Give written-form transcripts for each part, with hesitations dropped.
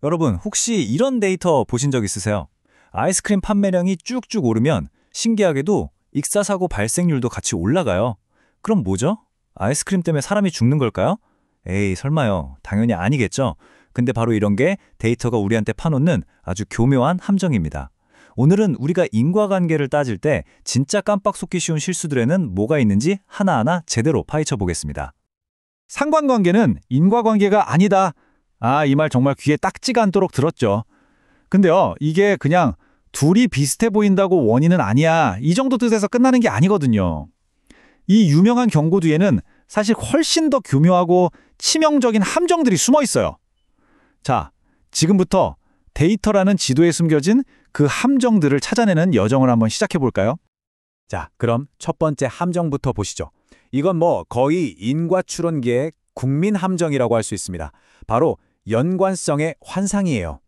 여러분, 혹시 이런 데이터 보신 적 있으세요? 아이스크림 판매량이 쭉쭉 오르면 신기하게도 익사사고 발생률도 같이 올라가요. 그럼 뭐죠? 아이스크림 때문에 사람이 죽는 걸까요? 에이, 설마요. 당연히 아니겠죠. 근데 바로 이런 게 데이터가 우리한테 파놓는 아주 교묘한 함정입니다. 오늘은 우리가 인과관계를 따질 때 진짜 깜빡 속기 쉬운 실수들에는 뭐가 있는지 하나하나 제대로 파헤쳐 보겠습니다. 상관관계는 인과관계가 아니다. 이 말 정말 귀에 딱지가 않도록 들었죠. 근데요, 이게 그냥 둘이 비슷해 보인다고 원인은 아니야. 이 정도 뜻에서 끝나는 게 아니거든요. 이 유명한 경고 뒤에는 사실 훨씬 더 교묘하고 치명적인 함정들이 숨어 있어요. 자, 지금부터 데이터라는 지도에 숨겨진 그 함정들을 찾아내는 여정을 한번 시작해 볼까요? 자, 그럼 첫 번째 함정부터 보시죠. 이건 거의 인과추론계의 국민 함정이라고 할 수 있습니다. 바로 연관성의 환상이에요.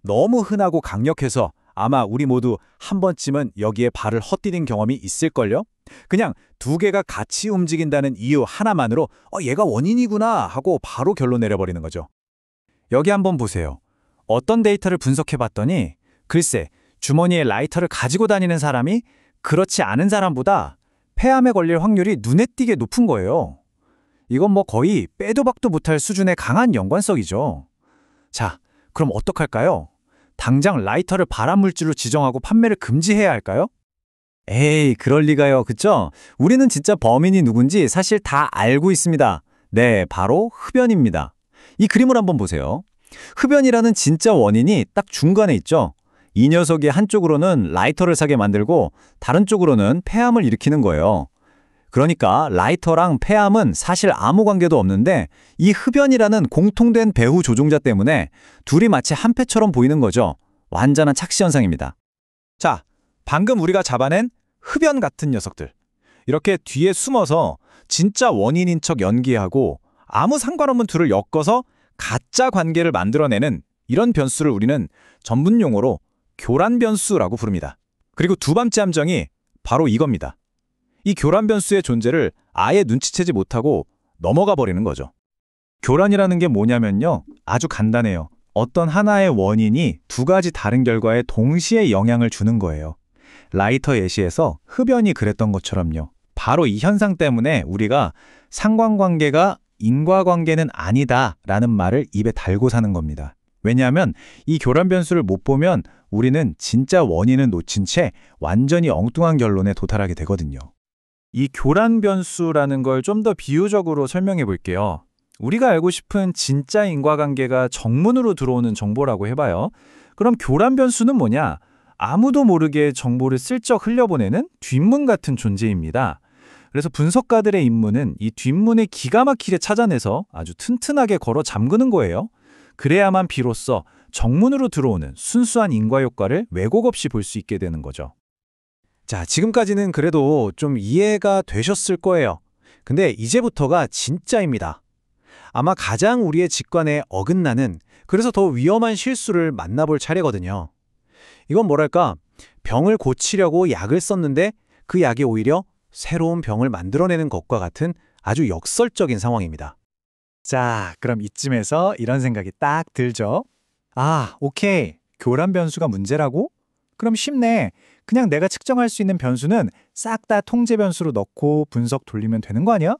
너무 흔하고 강력해서 아마 우리 모두 한 번쯤은 여기에 발을 헛디딘 경험이 있을걸요? 그냥 두 개가 같이 움직인다는 이유 하나만으로 얘가 원인이구나 하고 바로 결론 내려버리는 거죠. 여기 한번 보세요. 어떤 데이터를 분석해봤더니 글쎄, 주머니에 라이터를 가지고 다니는 사람이 그렇지 않은 사람보다 폐암에 걸릴 확률이 눈에 띄게 높은 거예요. 이건 거의 빼도 박도 못할 수준의 강한 연관성이죠. 자, 그럼 어떡할까요? 당장 라이터를 발암물질로 지정하고 판매를 금지해야 할까요? 에이, 그럴 리가요. 그쵸? 우리는 진짜 범인이 누군지 사실 다 알고 있습니다. 네, 바로 흡연입니다. 이 그림을 한번 보세요. 흡연이라는 진짜 원인이 딱 중간에 있죠. 이 녀석이 한쪽으로는 라이터를 사게 만들고 다른 쪽으로는 폐암을 일으키는 거예요. 그러니까 라이터랑 폐암은 사실 아무 관계도 없는데 이 흡연이라는 공통된 배후 조종자 때문에 둘이 마치 한패처럼 보이는 거죠. 완전한 착시 현상입니다. 자, 방금 우리가 잡아낸 흡연 같은 녀석들. 이렇게 뒤에 숨어서 진짜 원인인 척 연기하고 아무 상관없는 둘을 엮어서 가짜 관계를 만들어내는 이런 변수를 우리는 전문 용어로 교란 변수라고 부릅니다. 그리고 두 번째 함정이 바로 이겁니다. 이 교란 변수의 존재를 아예 눈치채지 못하고 넘어가 버리는 거죠. 교란이라는 게 뭐냐면요. 아주 간단해요. 어떤 하나의 원인이 두 가지 다른 결과에 동시에 영향을 주는 거예요. 라이터 예시에서 흡연이 그랬던 것처럼요. 바로 이 현상 때문에 우리가 상관관계가 인과관계는 아니다라는 말을 입에 달고 사는 겁니다. 왜냐하면 이 교란 변수를 못 보면 우리는 진짜 원인을 놓친 채 완전히 엉뚱한 결론에 도달하게 되거든요. 이 교란 변수라는 걸 좀 더 비유적으로 설명해 볼게요. 우리가 알고 싶은 진짜 인과관계가 정문으로 들어오는 정보라고 해봐요. 그럼 교란 변수는 뭐냐? 아무도 모르게 정보를 슬쩍 흘려보내는 뒷문 같은 존재입니다. 그래서 분석가들의 임무는 이 뒷문을 기가 막히게 찾아내서 아주 튼튼하게 걸어 잠그는 거예요. 그래야만 비로소 정문으로 들어오는 순수한 인과 효과를 왜곡 없이 볼 수 있게 되는 거죠. 자, 지금까지는 그래도 좀 이해가 되셨을 거예요. 근데 이제부터가 진짜입니다. 아마 가장 우리의 직관에 어긋나는, 그래서 더 위험한 실수를 만나볼 차례거든요. 이건 뭐랄까, 병을 고치려고 약을 썼는데 그 약이 오히려 새로운 병을 만들어내는 것과 같은 아주 역설적인 상황입니다. 자, 그럼 이쯤에서 이런 생각이 딱 들죠? 오케이. 교란 변수가 문제라고? 그럼 쉽네. 그냥 내가 측정할 수 있는 변수는 싹 다 통제 변수로 넣고 분석 돌리면 되는 거 아니야?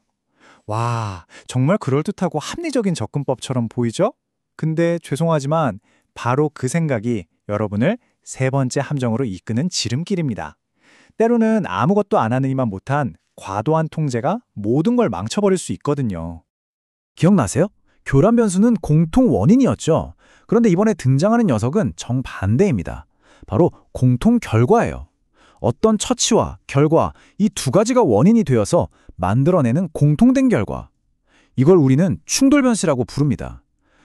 와, 정말 그럴듯하고 합리적인 접근법처럼 보이죠? 근데 죄송하지만 바로 그 생각이 여러분을 세 번째 함정으로 이끄는 지름길입니다. 때로는 아무것도 안 하느니만 못한 과도한 통제가 모든 걸 망쳐버릴 수 있거든요. 기억나세요? 교란 변수는 공통 원인이었죠. 그런데 이번에 등장하는 녀석은 정반대입니다. 바로 공통 결과예요. 어떤 처치와 결과, 이 두 가지가 원인이 되어서 만들어내는 공통된 결과. 이걸 우리는 충돌 변수라고 부릅니다.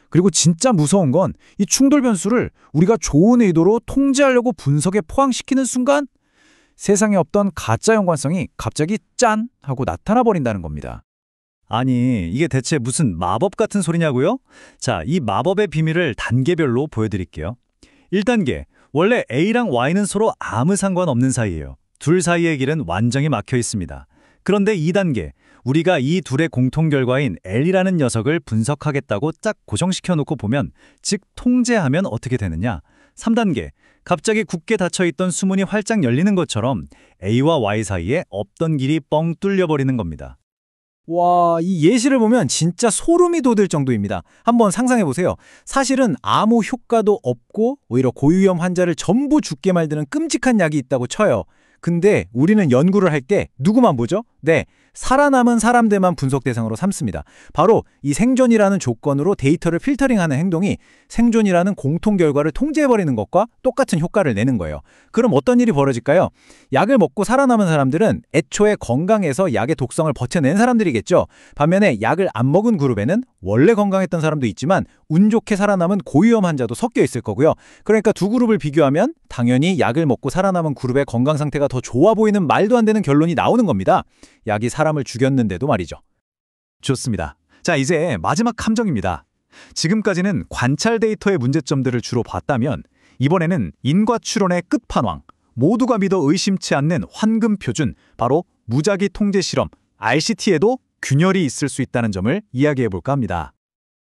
그리고 진짜 무서운 건 이 충돌 변수를 우리가 좋은 의도로 통제하려고 분석에 포함시키는 순간 세상에 없던 가짜 연관성이 갑자기 짠! 하고 나타나 버린다는 겁니다. 아니, 이게 대체 무슨 마법 같은 소리냐고요? 자, 이 마법의 비밀을 단계별로 보여드릴게요. 1단계, 원래 A랑 Y는 서로 아무 상관없는 사이예요. 둘 사이의 길은 완전히 막혀 있습니다. 그런데 2단계, 우리가 이 둘의 공통 결과인 L이라는 녀석을 분석하겠다고 짝 고정시켜 놓고 보면, 즉 통제하면 어떻게 되느냐? 3단계, 갑자기 굳게 닫혀있던 수문이 활짝 열리는 것처럼 A와 Y 사이에 없던 길이 뻥 뚫려버리는 겁니다. 와, 이 예시를 보면 진짜 소름이 돋을 정도입니다. 한번 상상해 보세요. 사실은 아무 효과도 없고 오히려 고위험 환자를 전부 죽게 만드는 끔찍한 약이 있다고 쳐요. 근데 우리는 연구를 할 때 누구만 보죠? 네, 살아남은 사람들만 분석 대상으로 삼습니다. 바로 이 생존이라는 조건으로 데이터를 필터링하는 행동이 생존이라는 공통 결과를 통제해버리는 것과 똑같은 효과를 내는 거예요. 그럼 어떤 일이 벌어질까요? 약을 먹고 살아남은 사람들은 애초에 건강해서 약의 독성을 버텨낸 사람들이겠죠. 반면에 약을 안 먹은 그룹에는 원래 건강했던 사람도 있지만 운 좋게 살아남은 고위험 환자도 섞여 있을 거고요. 그러니까 두 그룹을 비교하면 당연히 약을 먹고 살아남은 그룹의 건강 상태가 더 좋아 보이는 말도 안 되는 결론이 나오는 겁니다. 약이 사람을 죽였는데도 말이죠. 좋습니다. 자, 이제 마지막 함정입니다. 지금까지는 관찰 데이터의 문제점들을 주로 봤다면 이번에는 인과 추론의 끝판왕, 모두가 믿어 의심치 않는 황금 표준, 바로 무작위 통제 실험, RCT에도 균열이 있을 수 있다는 점을 이야기해볼까 합니다.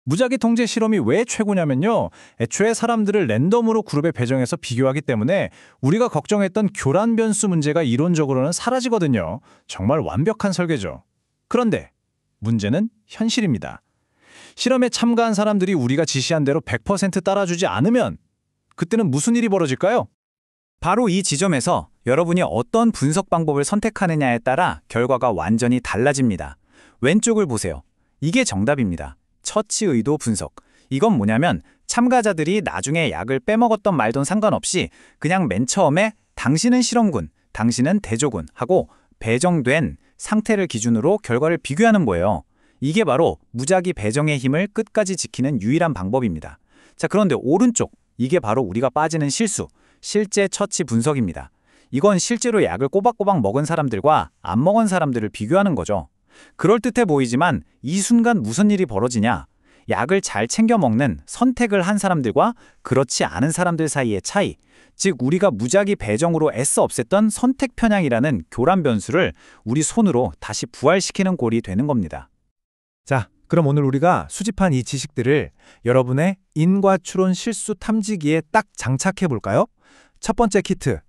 무작위 통제 실험이 왜 최고냐면요. 애초에 사람들을 랜덤으로 그룹에 배정해서 비교하기 때문에 우리가 걱정했던 교란 변수 문제가 이론적으로는 사라지거든요. 정말 완벽한 설계죠. 그런데 문제는 현실입니다. 실험에 참가한 사람들이 우리가 지시한 대로 100% 따라주지 않으면 그때는 무슨 일이 벌어질까요? 바로 이 지점에서 여러분이 어떤 분석 방법을 선택하느냐에 따라 결과가 완전히 달라집니다. 왼쪽을 보세요. 이게 정답입니다. 처치 의도 분석. 이건 뭐냐면 참가자들이 나중에 약을 빼먹었던 말든 상관없이 그냥 맨 처음에 당신은 실험군, 당신은 대조군 하고 배정된 상태를 기준으로 결과를 비교하는 거예요. 이게 바로 무작위 배정의 힘을 끝까지 지키는 유일한 방법입니다. 자, 그런데 오른쪽, 이게 바로 우리가 빠지는 실수, 실제 처치 분석입니다. 이건 실제로 약을 꼬박꼬박 먹은 사람들과 안 먹은 사람들을 비교하는 거죠. 그럴듯해 보이지만 이 순간 무슨 일이 벌어지냐? 약을 잘 챙겨 먹는 선택을 한 사람들과 그렇지 않은 사람들 사이의 차이, 즉 우리가 무작위 배정으로 애써 없앴던 선택 편향이라는 교란 변수를 우리 손으로 다시 부활시키는 꼴이 되는 겁니다. 자, 그럼 오늘 우리가 수집한 이 지식들을 여러분의 인과 추론 실수 탐지기에 딱 장착해 볼까요? 첫 번째 키트,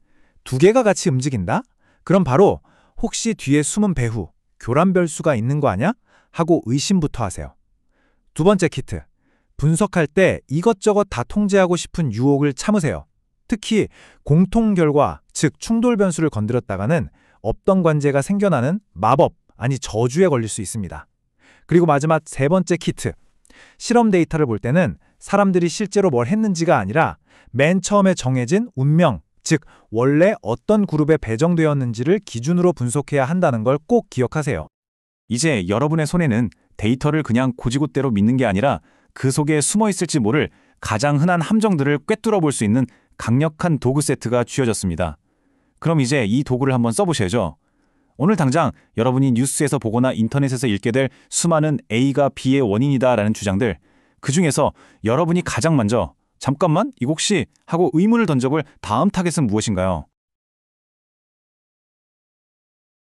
두 개가 같이 움직인다? 그럼 바로 혹시 뒤에 숨은 배후, 교란 변수가 있는 거 아냐? 하고 의심부터 하세요. 두 번째 키트, 분석할 때 이것저것 다 통제하고 싶은 유혹을 참으세요. 특히 공통 결과, 즉 충돌 변수를 건드렸다가는 없던 관제가 생겨나는 마법, 아니 저주에 걸릴 수 있습니다. 그리고 마지막 세 번째 키트, 실험 데이터를 볼 때는 사람들이 실제로 뭘 했는지가 아니라 맨 처음에 정해진 운명, 즉 원래 어떤 그룹에 배정되었는지를 기준으로 분석해야 한다는 걸 꼭 기억하세요. 이제 여러분의 손에는 데이터를 그냥 고지고대로 믿는 게 아니라 그 속에 숨어 있을지 모를 가장 흔한 함정들을 꿰뚫어 볼 수 있는 강력한 도구 세트가 쥐어졌습니다. 그럼 이제 이 도구를 한번 써보셔야죠. 오늘 당장 여러분이 뉴스에서 보거나 인터넷에서 읽게 될 수많은 A가 B의 원인이다라는 주장들, 그 중에서 여러분이 가장 먼저 잠깐만 이거 혹시 하고 의문을 던져볼 다음 타겟은 무엇인가요?